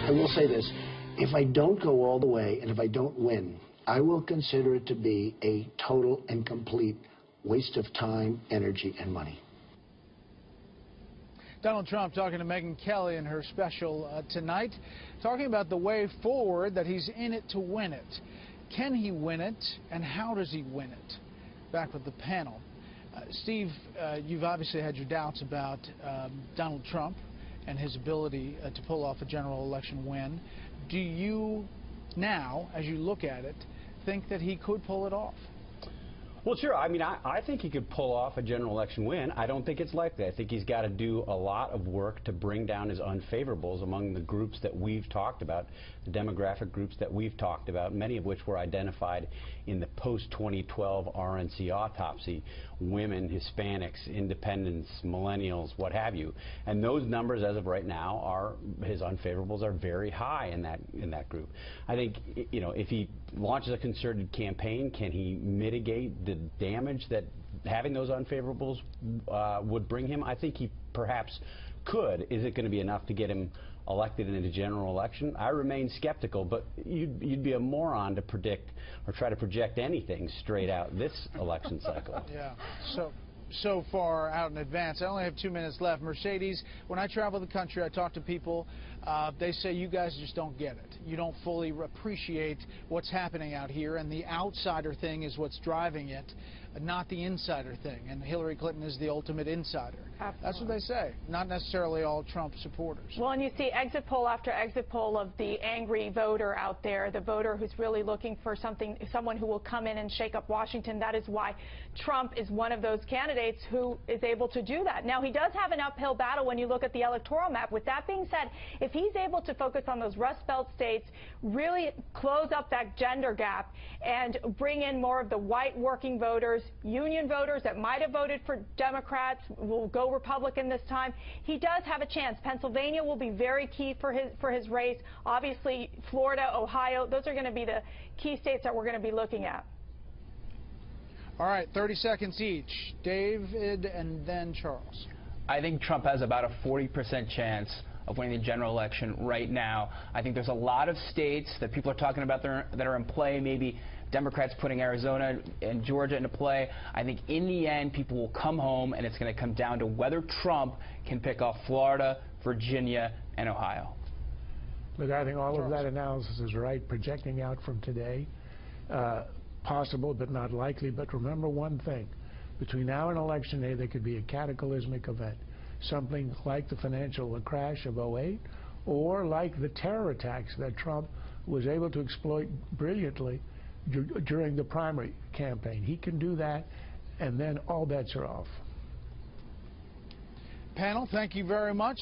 I will say this. If I don't go all the way and if I don't win, I will consider it to be a total and complete waste of time, energy, and money. Donald Trump talking to Megyn Kelly in her special tonight, talking about the way forward, that he's in it to win it. Can he win it, and how does he win it? Back with the panel. Steve, you've obviously had your doubts about Donald Trump and his ability to pull off a general election win. Do you now, as you look at it, think that he could pull it off? Well, sure. I mean, I think he could pull off a general election win. I don't think it's likely. I think he's got to do a lot of work to bring down his unfavorables among the groups that we've talked about, the demographic groups that we've talked about, many of which were identified in the post-2012 RNC autopsy: women, Hispanics, independents, millennials, what have you. And those numbers, as of right now, his unfavorables are very high in that group. I think, you know, if he launches a concerted campaign, can he mitigate the damage that having those unfavorables would bring him? I think he perhaps could. Is it going to be enough to get him elected in a general election? I remain skeptical, but you'd be a moron to predict or try to project anything straight out this election cycle. Yeah. So far out in advance. I only have 2 minutes left. Mercedes, when I travel the country, I talk to people. They say you guys just don't get it. You don't fully appreciate what's happening out here, and the outsider thing is what's driving it, not the insider thing. And Hillary Clinton is the ultimate insider. Absolutely. That's what they say, not necessarily all Trump supporters. Well, and you see exit poll after exit poll of the angry voter out there, the voter who's really looking for someone who will come in and shake up Washington. That is why Trump is one of those candidates who is able to do that. Now, he does have an uphill battle when you look at the electoral map. With that being said, if he's able to focus on those Rust Belt states, really close up that gender gap, and bring in more of the white working voters, union voters that might have voted for Democrats, will go Republican this time, he does have a chance. Pennsylvania will be very key for his race. Obviously, Florida, Ohio, those are going to be the key states that we're going to be looking at. All right, 30 seconds each. David and then Charles. I think Trump has about a 40% chance of winning the general election right now. I think there's a lot of states that people are talking about that are in play, maybe Democrats putting Arizona and Georgia into play. I think in the end, people will come home, and it's going to come down to whether Trump can pick off Florida, Virginia, and Ohio. Look, I think all of that analysis is right, projecting out from today. Possible, but not likely. But remember one thing. Between now and Election Day, there could be a cataclysmic event. Something like the financial crash of '08, or like the terror attacks that Trump was able to exploit brilliantly during the primary campaign. He can do that, and then all bets are off. Panel, thank you very much.